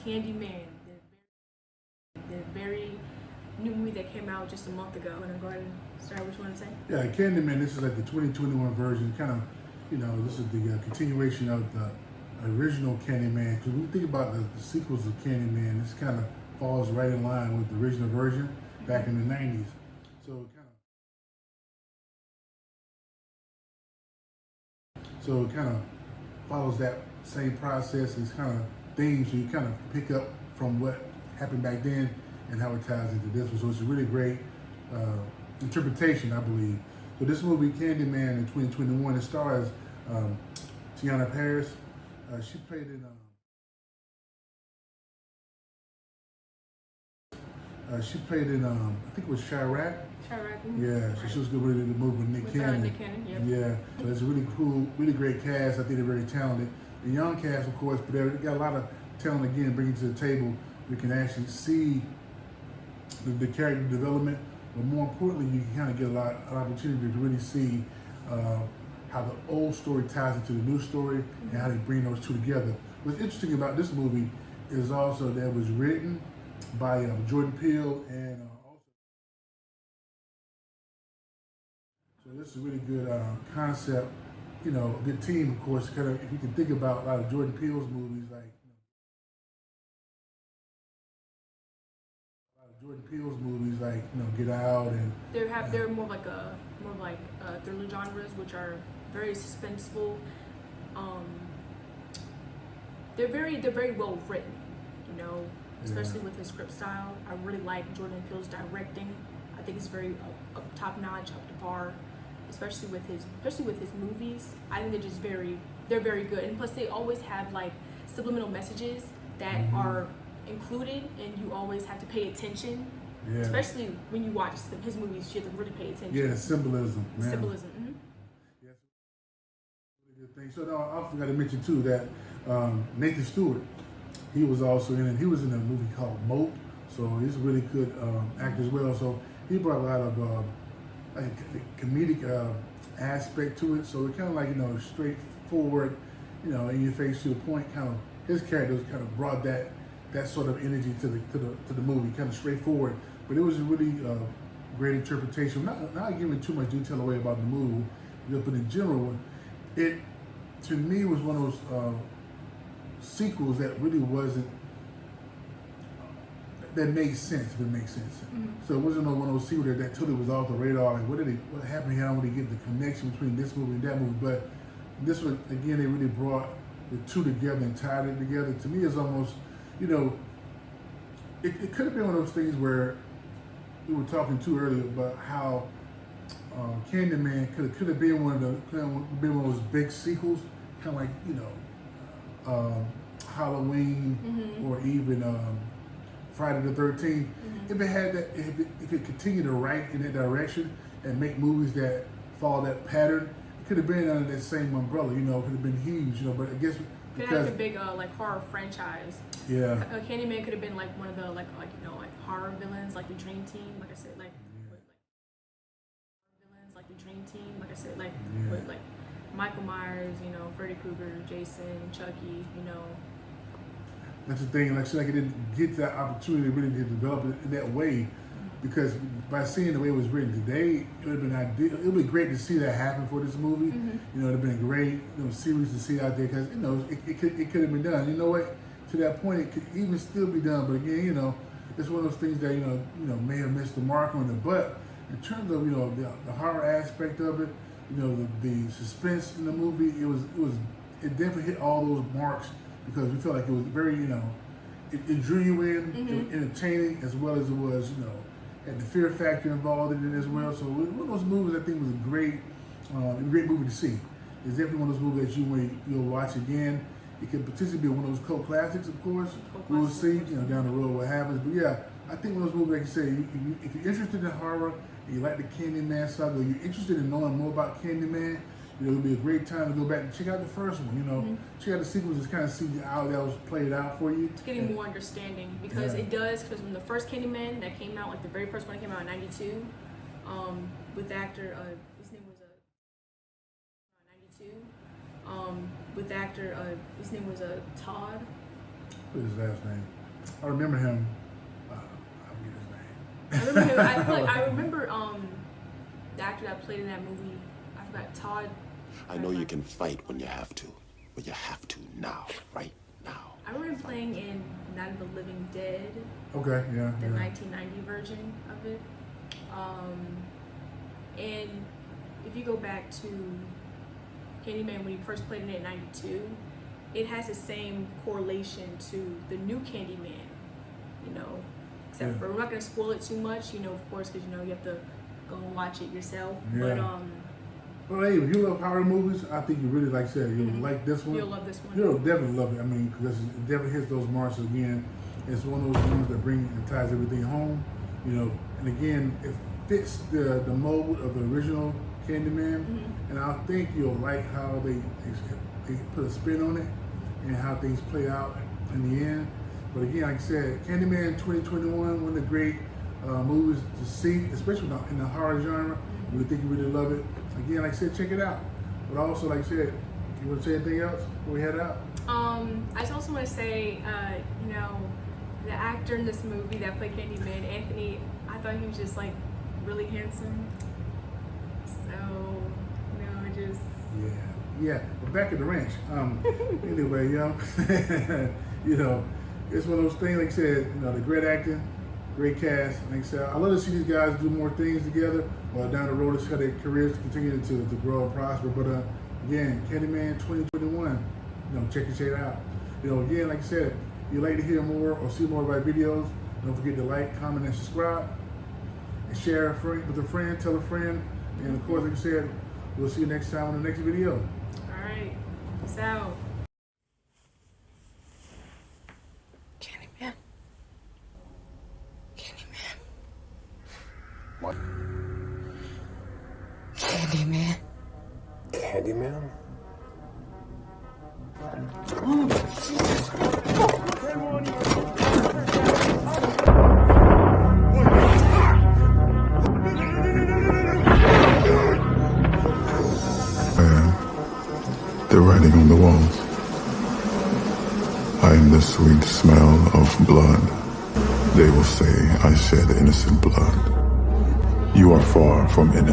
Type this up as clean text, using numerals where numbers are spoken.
CandyMan, the very new movie that came out just a month ago. I'm gonna go ahead and start. What you want to say? Yeah, CandyMan. This is like the 2021 version. Kind of, this is the continuation of the original CandyMan. Because when you think about the sequels of CandyMan, this kind of falls right in line with the original version back in the 90s. So it kind of follows that same process. It's kind of themes, so you kind of pick up from what happened back then and how it ties into this one. So it's a really great interpretation, I believe. So this movie, CandyMan, in 2021, it stars Teyonah Parris. She played in. I think it was Chirac. Yeah, so she was good with the movie with Nick Cannon. Nick Cannon, yep. Yeah, so it's a really cool, really great cast. I think they're very talented. The young cast, of course, but they got a lot of talent again, bringing to the table. We can actually see the character development, but more importantly, you can kind of get an opportunity to really see how the old story ties into the new story and how they bring those two together. What's interesting about this movie is also that it was written by Jordan Peele and also. So this is a really good concept, a good team, of course. Kind of, if you can think about a lot of Jordan Peele's movies, Get Out, and they're more like thriller genres, which are very suspenseful. They're very well written, especially with his script style. I really like Jordan Peele's directing. I think it's very top notch, up to par, especially with his movies. I think they're very good, and plus they always have like subliminal messages that are included, and you always have to pay attention. Yeah. Especially when you watch his movies, you have to really pay attention. Yeah, symbolism. Man. Symbolism. Yes, really good thing. So I forgot to mention too that Nathan Stewart, he was also in it. He was in a movie called Moat, so he's a really good actor as well. So he brought a lot of like a comedic aspect to it. So it kind of like straightforward, in your face to the point. Kind of his character kind of brought that sort of energy to the movie, kind of straightforward. But it was a really great interpretation. Not giving too much detail away about the movie, but in general, it to me was one of those sequels that really wasn't that made sense. If it makes sense. So it wasn't one of those sequels that totally was off the radar. Like what happened here? I don't really get the connection between this movie and that movie. But this one again, they really brought the two together and tied it together. To me, it's almost it could have been one of those things where we were talking too earlier about how CandyMan could have been one of those big sequels, kind of like Halloween or even Friday the 13th. If it had that, if it continued to write in that direction and make movies that follow that pattern, it could have been under that same umbrella. It could have been huge. But I guess. Could have like a big horror franchise. Yeah. CandyMan could have been like one of the like horror villains, like the Dream Team. Like I said, villains like the Dream Team. Like I said, with Michael Myers, Freddy Krueger, Jason, Chucky. That's the thing. Like it didn't get that opportunity really to develop it in that way, because by seeing the way it was written today, it would have been ideal. It would be great to see that happen for this movie. It would have been a great series to see out there, because it could have been done. You know what? To that point, it could even still be done. But again, it's one of those things that may have missed the mark on it. But in terms of the horror aspect of it, the suspense in the movie, it definitely hit all those marks, because we felt like it was very it drew you in, it was entertaining, as well as it was had the fear factor involved in it as well. So one of those movies I think was a great movie to see. It's definitely one of those movies that you'll watch again. It could potentially be one of those cult classics, of course. We will see, down the road what happens. But yeah, I think one of those movies, like you say, if you're interested in horror and you like the CandyMan saga, you're interested in knowing more about CandyMan, it'll be a great time to go back and check out the first one. Check out the sequels, just kind of see how that was played out for you. It's getting more understanding, because because when the first CandyMan that came out, like the very first one that came out in '92, with the actor, his name was '92, with the actor, his name was Todd. What is his last name? I remember him. I forget his name. I remember him. I feel like I remember the actor that played in that movie. I forgot Todd. I know you can fight when you have to, but you have to now, right now. I remember him playing in Night of the Living Dead. Okay, yeah. The yeah. 1990 version of it. And if you go back to Candyman when he first played in it in '92, it has the same correlation to the new Candyman, you know, except for, we're not going to spoil it too much, you know, of course, because, you know, you have to go and watch it yourself. Yeah. But, well, hey, if you love horror movies, I think you really, like I said, you'll like this one. You'll love this one. You'll definitely love it. I mean, because it definitely hits those marks again. It's one of those ones that bring and ties everything home, you know, and again, it fits the mold of the original Candyman, and I think you'll like how they put a spin on it and how things play out in the end. But again, like I said, Candyman 2021, one of the great movies to see, especially in the horror genre. We think you really love it. Again, like I said, check it out. But also, like I said, you want to say anything else before we head out? I just also want to say, you know, the actor in this movie that played Candyman, Anthony, I thought he was just like really handsome. So, you know, it just... Yeah. But back at the ranch. Anyway, you know, it's one of those things, like I said, you know, the great acting, great cast. Like I said, I love to see these guys do more things together down the road to see how their careers continue to grow and prosper. But again, Candyman 2021, you know, check it out. You know, again, like I said, if you'd like to hear more or see more of our videos, don't forget to like, comment, and subscribe. And share with a friend, tell a friend. And of course, like I said, we'll see you next time on the next video. All right. Peace out. Candyman. Candyman. What? Candyman. Candyman? The writing on the walls. I am the sweet smell of blood. They will say I shed innocent blood. You are far from innocent.